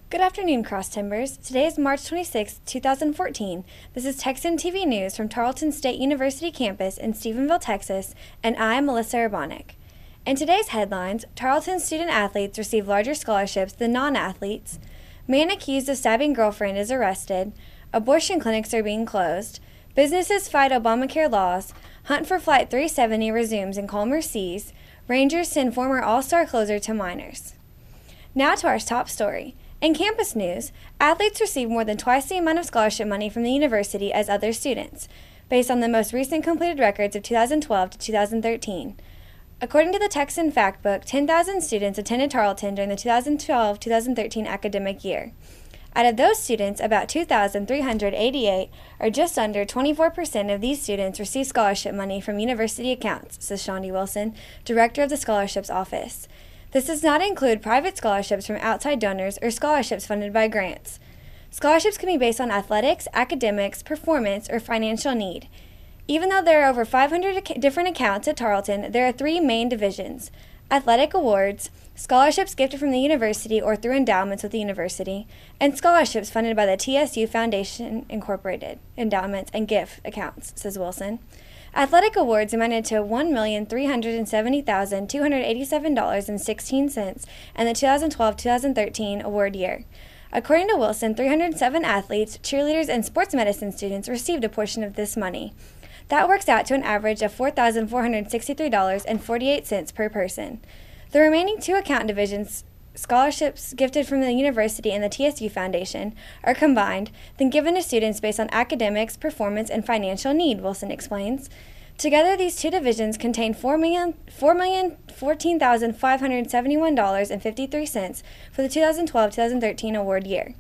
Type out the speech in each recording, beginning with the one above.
Good afternoon, Cross Timbers. Today is March 26, 2014. This is Texan TV News from Tarleton State University campus in Stephenville, Texas, and I'm Alyssa Urbanek. In today's headlines, Tarleton student athletes receive larger scholarships than non-athletes, man accused of stabbing girlfriend is arrested, abortion clinics are being closed, businesses fight Obamacare laws, hunt for Flight 370 resumes in calmer seas, Rangers send former All-Star closer to minors. Now to our top story. In campus news, athletes receive more than twice the amount of scholarship money from the university as other students, based on the most recent completed records of 2012 to 2013. According to the Texan Fact Book, 10,000 students attended Tarleton during the 2012-2013 academic year. Out of those students, about 2,388, or just under 24% of these students, receive scholarship money from university accounts, says Shawnee Wilson, director of the scholarships office. This does not include private scholarships from outside donors or scholarships funded by grants. Scholarships can be based on athletics, academics, performance, or financial need. Even though there are over 500 different accounts at Tarleton, there are three main divisions: athletic awards, scholarships gifted from the university or through endowments with the university, and scholarships funded by the TSU Foundation Incorporated, endowments and gift accounts, says Wilson. Athletic awards amounted to $1,370,287.16 in the 2012-2013 award year. According to Wilson, 307 athletes, cheerleaders, and sports medicine students received a portion of this money. That works out to an average of $4,463.48 per person. The remaining two account divisions, scholarships gifted from the university and the TSU Foundation, are combined, then given to students based on academics, performance, and financial need, Wilson explains. Together, these two divisions contain $4,014,571.53 for the 2012-2013 award year.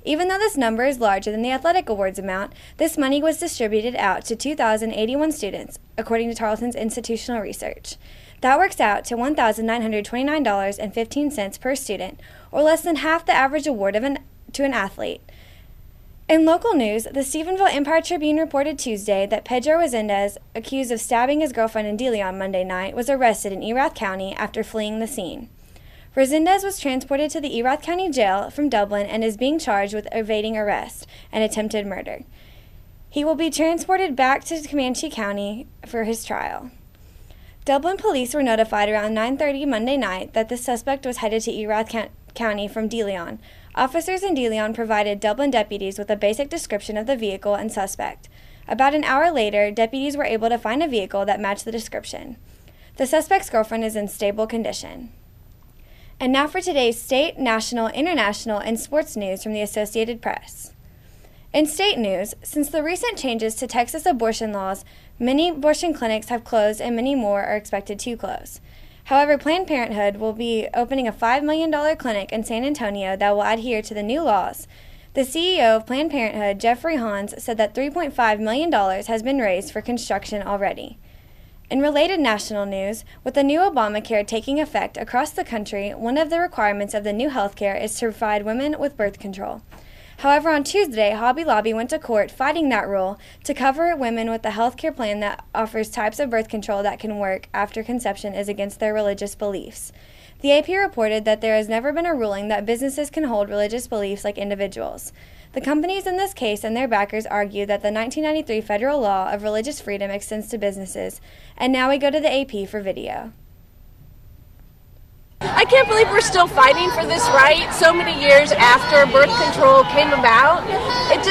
Even though this number is larger than the athletic awards amount, this money was distributed out to 2,081 students, according to Tarleton's institutional research. That works out to $1,929.15 per student, or less than half the average award to an athlete. In local news, the Stephenville Empire-Tribune reported Tuesday that Pedro Resindez, accused of stabbing his girlfriend in Deleon Monday night, was arrested in Erath County after fleeing the scene. Resindez was transported to the Erath County Jail from Dublin and is being charged with evading arrest and attempted murder. He will be transported back to Comanche County for his trial. Dublin police were notified around 9:30 Monday night that the suspect was headed to Erath County from Deleon. Officers in Deleon provided Dublin deputies with a basic description of the vehicle and suspect. About an hour later, deputies were able to find a vehicle that matched the description. The suspect's girlfriend is in stable condition. And now for today's state, national, international, and sports news from the Associated Press. In state news, since the recent changes to Texas abortion laws, many abortion clinics have closed and many more are expected to close. However, Planned Parenthood will be opening a $5 million clinic in San Antonio that will adhere to the new laws. The CEO of Planned Parenthood, Jeffrey Hans, said that $3.5 million has been raised for construction already. In related national news, with the new Obamacare taking effect across the country, one of the requirements of the new health care is to provide women with birth control. However, on Tuesday, Hobby Lobby went to court fighting that rule to cover women with a health care plan that offers types of birth control that can work after conception is against their religious beliefs. The AP reported that there has never been a ruling that businesses can hold religious beliefs like individuals. The companies in this case and their backers argue that the 1993 federal law of religious freedom extends to businesses. And now we go to the AP for video. I can't believe we're still fighting for this right so many years after birth control came about. It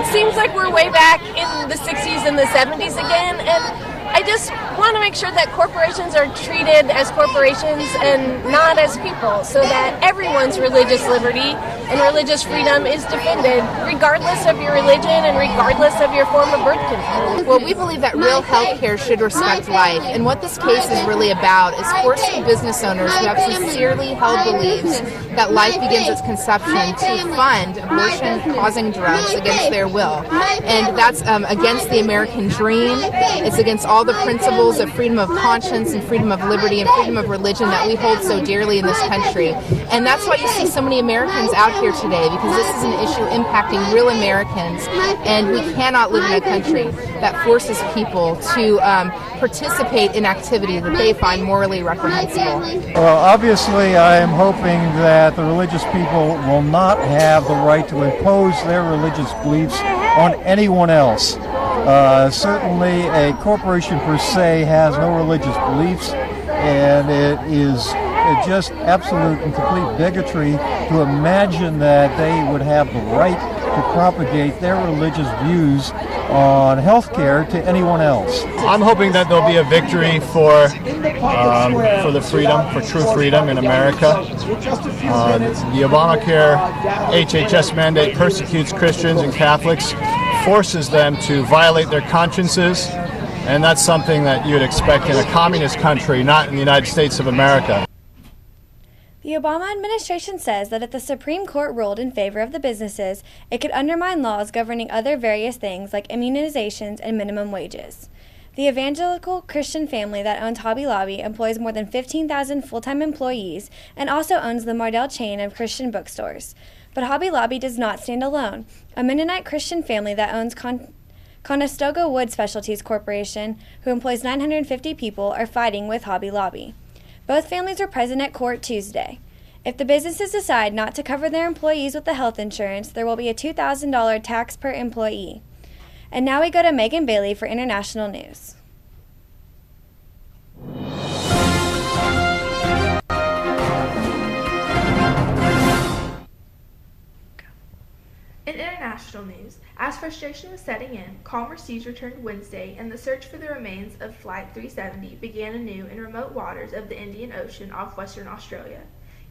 seems like we're way back in the 60s and the 70s again, and I just want to make sure that corporations are treated as corporations and not as people, so that everyone's religious liberty and religious freedom is defended, regardless of your religion and regardless of your form of birth control. Well, we believe that real health care should respect life, and what this case is really about is forcing business owners who have sincerely held beliefs that life begins at conception to fund abortion-causing drugs against their will. And that's against the American dream. It's against all the principles of freedom of conscience and freedom of liberty and freedom of religion that we hold so dearly in this country. And that's why you see so many Americans out here today because this is an issue impacting real Americans, and we cannot live in a country that forces people to participate in activity that they find morally reprehensible. Well, obviously, I am hoping that the religious people will not have the right to impose their religious beliefs on anyone else. Certainly, a corporation per se has no religious beliefs, and it is just absolute and complete bigotry to imagine that they would have the right to propagate their religious views on healthcare to anyone else. I'm hoping that there'll be a victory for the freedom, for true freedom in America. The Obamacare HHS mandate persecutes Christians and Catholics, forces them to violate their consciences, and that's something that you would expect in a communist country, not in the United States of America. The Obama administration says that if the Supreme Court ruled in favor of the businesses, it could undermine laws governing other various things like immunizations and minimum wages. The evangelical Christian family that owns Hobby Lobby employs more than 15,000 full-time employees and also owns the Mardel chain of Christian bookstores. But Hobby Lobby does not stand alone. A Mennonite Christian family that owns Conestoga Wood Specialties Corporation, who employs 950 people, are fighting with Hobby Lobby. Both families were present at court Tuesday. If the businesses decide not to cover their employees with the health insurance, there will be a $2,000 tax per employee. And now we go to Megan Bailey for international news. In international news, as frustration was setting in, calmer seas returned Wednesday, and the search for the remains of Flight 370 began anew in remote waters of the Indian Ocean off Western Australia.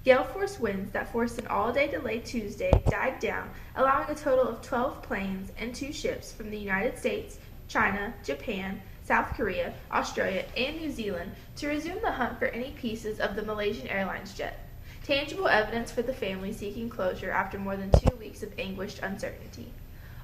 Gale-force winds that forced an all-day delay Tuesday died down, allowing a total of 12 planes and 2 ships from the United States, China, Japan, South Korea, Australia, and New Zealand to resume the hunt for any pieces of the Malaysian Airlines jet. Tangible evidence for the family seeking closure after more than 2 weeks of anguished uncertainty.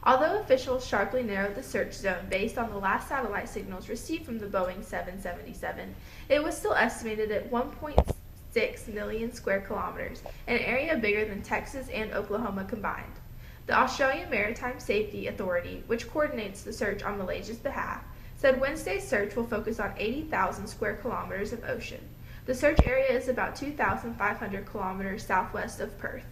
Although officials sharply narrowed the search zone based on the last satellite signals received from the Boeing 777, it was still estimated at 1.6 million square kilometers, an area bigger than Texas and Oklahoma combined. The Australian Maritime Safety Authority, which coordinates the search on Malaysia's behalf, said Wednesday's search will focus on 80,000 square kilometers of ocean. The search area is about 2,500 kilometers southwest of Perth.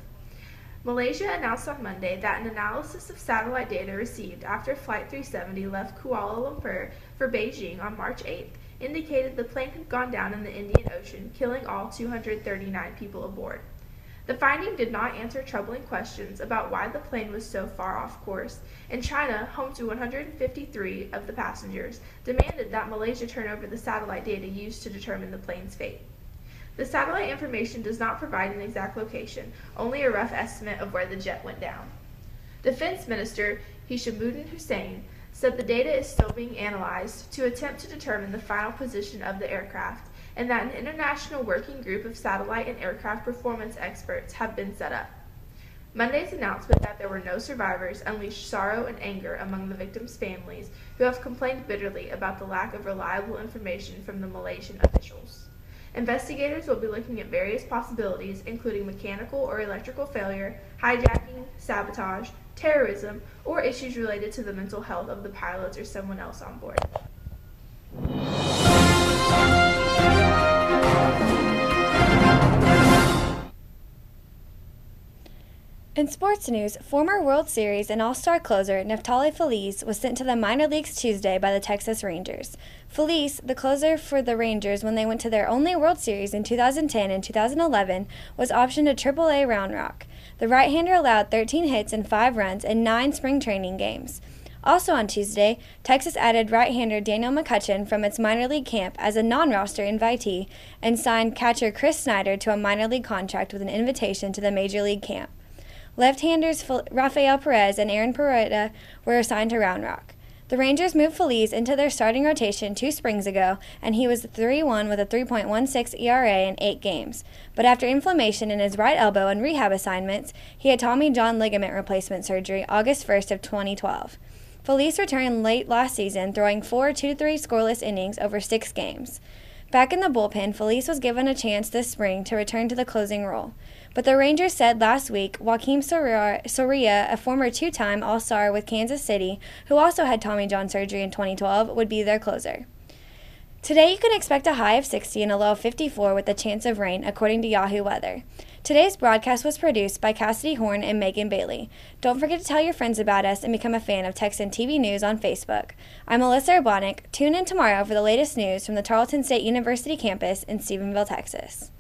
Malaysia announced on Monday that an analysis of satellite data received after Flight 370 left Kuala Lumpur for Beijing on March 8th indicated the plane had gone down in the Indian Ocean, killing all 239 people aboard. The finding did not answer troubling questions about why the plane was so far off course, and China, home to 153 of the passengers, demanded that Malaysia turn over the satellite data used to determine the plane's fate. The satellite information does not provide an exact location, only a rough estimate of where the jet went down. Defense Minister Hishamuddin Hussain said the data is still being analyzed to attempt to determine the final position of the aircraft, and that an international working group of satellite and aircraft performance experts have been set up. Monday's announcement that there were no survivors unleashed sorrow and anger among the victims' families, who have complained bitterly about the lack of reliable information from the Malaysian officials. Investigators will be looking at various possibilities, including mechanical or electrical failure, hijacking, sabotage, terrorism, or issues related to the mental health of the pilots or someone else on board. In sports news, former World Series and All-Star closer Neftali Feliz was sent to the minor leagues Tuesday by the Texas Rangers. Feliz, the closer for the Rangers when they went to their only World Series in 2010 and 2011, was optioned to AAA Round Rock. The right-hander allowed 13 hits and 5 runs in 9 spring training games. Also on Tuesday, Texas added right-hander Daniel McCutchen from its minor league camp as a non-roster invitee and signed catcher Chris Snyder to a minor league contract with an invitation to the major league camp. Left-handers Rafael Perez and Aaron Peretta were assigned to Round Rock. The Rangers moved Feliz into their starting rotation 2 springs ago, and he was 3-1 with a 3.16 ERA in 8 games. But after inflammation in his right elbow and rehab assignments, he had Tommy John ligament replacement surgery August 1st of 2012. Feliz returned late last season, throwing 4 2-3 scoreless innings over 6 games. Back in the bullpen, Feliz was given a chance this spring to return to the closing role. But the Rangers said last week Joakim Soria, a former two-time All-Star with Kansas City, who also had Tommy John surgery in 2012, would be their closer. Today you can expect a high of 60 and a low of 54 with a chance of rain, according to Yahoo Weather. Today's broadcast was produced by Cassidy Horn and Megan Bailey. Don't forget to tell your friends about us and become a fan of Texan TV News on Facebook. I'm Alyssa Urbanek. Tune in tomorrow for the latest news from the Tarleton State University campus in Stephenville, Texas.